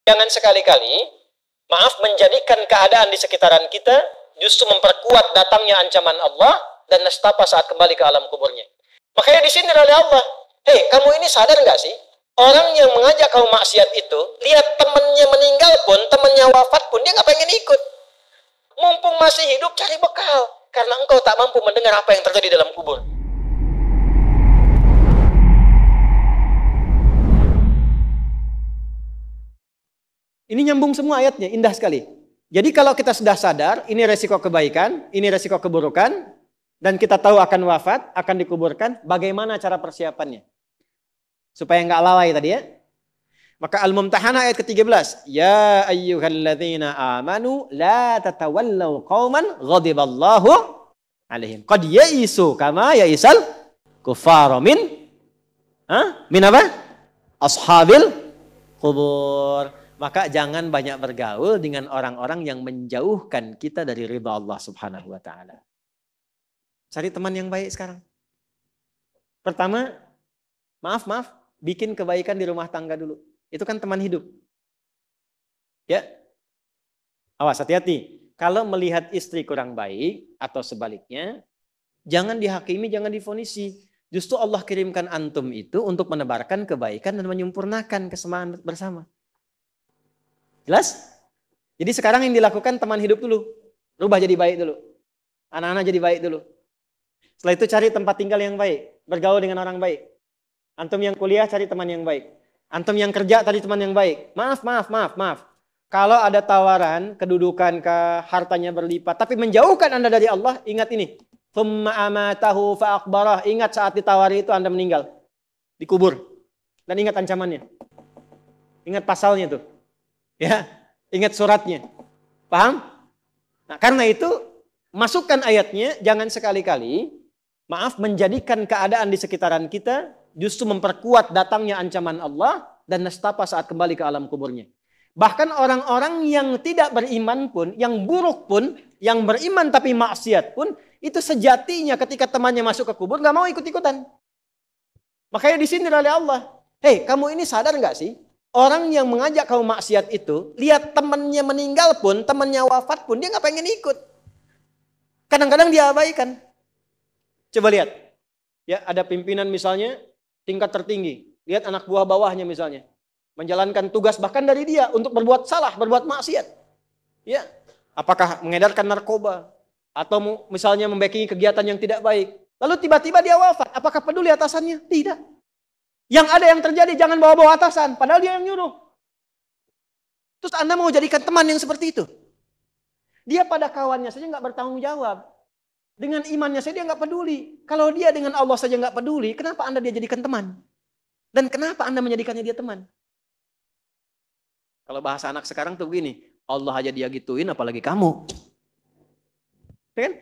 Jangan sekali-kali, maaf, menjadikan keadaan di sekitaran kita justru memperkuat datangnya ancaman Allah dan nestapa saat kembali ke alam kuburnya. Makanya di sini oleh Allah, hei, kamu ini sadar nggak sih? Orang yang mengajak kamu maksiat itu, lihat temannya meninggal pun, temannya wafat pun, dia nggak pengen ikut. Mumpung masih hidup, cari bekal. Karena engkau tak mampu mendengar apa yang terjadi dalam kubur. Ini nyambung semua ayatnya, indah sekali. Jadi kalau kita sudah sadar, ini resiko kebaikan, ini resiko keburukan, dan kita tahu akan wafat, akan dikuburkan, bagaimana cara persiapannya? Supaya nggak lalai tadi ya. Maka Al-Mumtahanah ayat ke-13. Ya ayyuhalladzina amanu la tatawallaw qauman ghadiballahu alaihim. Qad ya'isu kama ya'isal kuffara min apa? Ashabil qubur. Maka jangan banyak bergaul dengan orang-orang yang menjauhkan kita dari ridha Allah Subhanahu wa taala. Cari teman yang baik sekarang. Pertama, maaf, bikin kebaikan di rumah tangga dulu. Itu kan teman hidup. Ya. Awas, hati-hati. Kalau melihat istri kurang baik atau sebaliknya, jangan dihakimi, jangan difonisi. Justru Allah kirimkan antum itu untuk menebarkan kebaikan dan menyempurnakan kesemaan bersama. Jelas? Jadi sekarang yang dilakukan teman hidup dulu. Rubah jadi baik dulu. Anak-anak jadi baik dulu. Setelah itu cari tempat tinggal yang baik. Bergaul dengan orang baik. Antum yang kuliah cari teman yang baik. Antum yang kerja cari teman yang baik. Maaf. Kalau ada tawaran, kedudukan, hartanya berlipat. Tapi menjauhkan Anda dari Allah, ingat ini. Thumma amatahu fa'akbarah. Ingat saat ditawari itu Anda meninggal. Dikubur. Dan ingat ancamannya. Ingat pasalnya tuh. Ya, ingat suratnya. Paham? Nah, karena itu masukkan ayatnya, jangan sekali-kali, maaf, menjadikan keadaan di sekitaran kita justru memperkuat datangnya ancaman Allah dan nestapa saat kembali ke alam kuburnya. Bahkan orang-orang yang tidak beriman pun, yang buruk pun, yang beriman tapi maksiat pun, itu sejatinya ketika temannya masuk ke kubur nggak mau ikut-ikutan. Makanya di sini oleh Allah, hei, kamu ini sadar nggak sih? Orang yang mengajak kamu maksiat itu, lihat temannya meninggal pun, temannya wafat pun, dia nggak pengen ikut. Kadang-kadang dia abaikan. Coba lihat, ya ada pimpinan misalnya tingkat tertinggi, lihat anak buah bawahnya misalnya, menjalankan tugas bahkan dari dia untuk berbuat salah, berbuat maksiat. Ya, apakah mengedarkan narkoba atau misalnya membackingi kegiatan yang tidak baik. Lalu tiba-tiba dia wafat, apakah peduli atasannya? Tidak. Yang ada yang terjadi, jangan bawa-bawa atasan. Padahal dia yang nyuruh. Terus Anda mau jadikan teman yang seperti itu. Dia pada kawannya saja nggak bertanggung jawab. Dengan imannya saja dia nggak peduli. Kalau dia dengan Allah saja nggak peduli, kenapa Anda dia jadikan teman? Dan kenapa Anda menjadikannya dia teman? Kalau bahasa anak sekarang tuh begini, Allah aja dia gituin, apalagi kamu. Kan?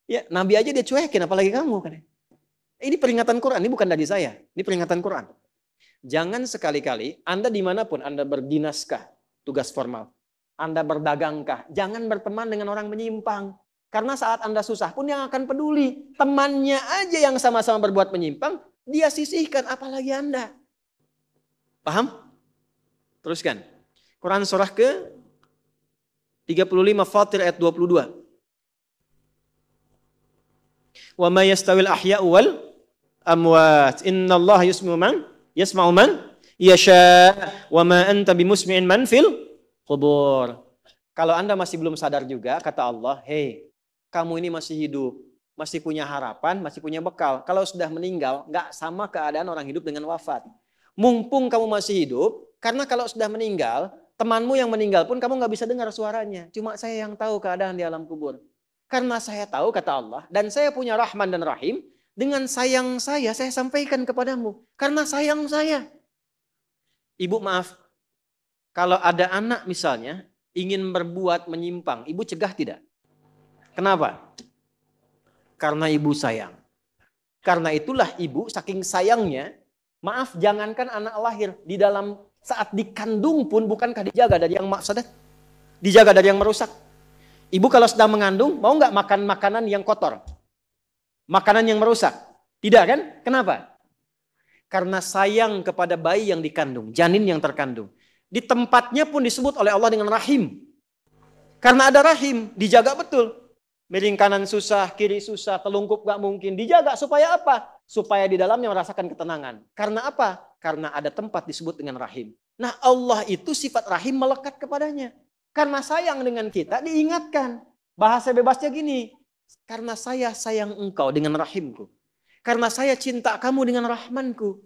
Ya, Nabi aja dia cuekin, apalagi kamu kan? Ini peringatan Quran, ini bukan dari saya. Ini peringatan Quran. Jangan sekali-kali, Anda dimanapun, Anda berdinaskah, tugas formal. Anda berdagangkah, jangan berteman dengan orang menyimpang. Karena saat Anda susah pun yang akan peduli. Temannya aja yang sama-sama berbuat menyimpang, dia sisihkan, apalagi Anda. Paham? Teruskan. Quran surah ke 35 Fatir ayat 22. Wa ma yastawil ahya'u wal amwat innallaha yasma'u man yasha wa ma anta bimusmi'in man fil qubur. Kalau Anda masih belum sadar juga, kata Allah, hei, kamu ini masih hidup, masih punya harapan, masih punya bekal. Kalau sudah meninggal, nggak sama keadaan orang hidup dengan wafat. Mumpung kamu masih hidup, karena kalau sudah meninggal, temanmu yang meninggal pun kamu nggak bisa dengar suaranya. Cuma saya yang tahu keadaan di alam kubur. Karena saya tahu, kata Allah, dan saya punya Rahman dan Rahim, dengan sayang saya sampaikan kepadamu. Karena sayang saya. Ibu maaf, kalau ada anak misalnya, ingin berbuat menyimpang, ibu cegah tidak? Kenapa? Karena ibu sayang. Karena itulah ibu saking sayangnya, maaf, jangankan anak lahir, di dalam saat dikandung pun bukankah dijaga dari yang mafsadat? Dijaga dari yang merusak. Ibu kalau sedang mengandung, mau nggak makan makanan yang kotor? Makanan yang merusak? Tidak kan? Kenapa? Karena sayang kepada bayi yang dikandung, janin yang terkandung. Di tempatnya pun disebut oleh Allah dengan rahim. Karena ada rahim, dijaga betul. Miring kanan susah, kiri susah, telungkup gak mungkin. Dijaga supaya apa? Supaya di dalamnya merasakan ketenangan. Karena apa? Karena ada tempat disebut dengan rahim. Nah Allah itu sifat rahim melekat kepadanya. Karena sayang dengan kita diingatkan. Bahasa bebasnya gini. Karena saya sayang engkau dengan rahimku. Karena saya cinta kamu dengan rahmanku.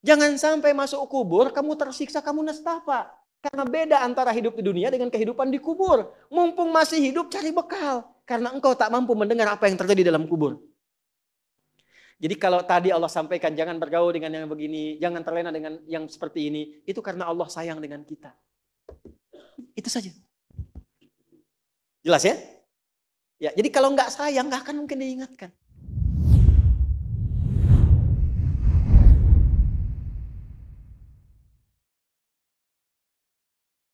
Jangan sampai masuk kubur kamu tersiksa, kamu nestapa. Karena beda antara hidup di dunia dengan kehidupan di kubur. Mumpung masih hidup cari bekal. Karena engkau tak mampu mendengar apa yang terjadi dalam kubur. Jadi kalau tadi Allah sampaikan jangan bergaul dengan yang begini, jangan terlena dengan yang seperti ini. Itu karena Allah sayang dengan kita. Itu saja. Jelas ya? Ya, jadi kalau nggak sayang nggak akan mungkin diingatkan.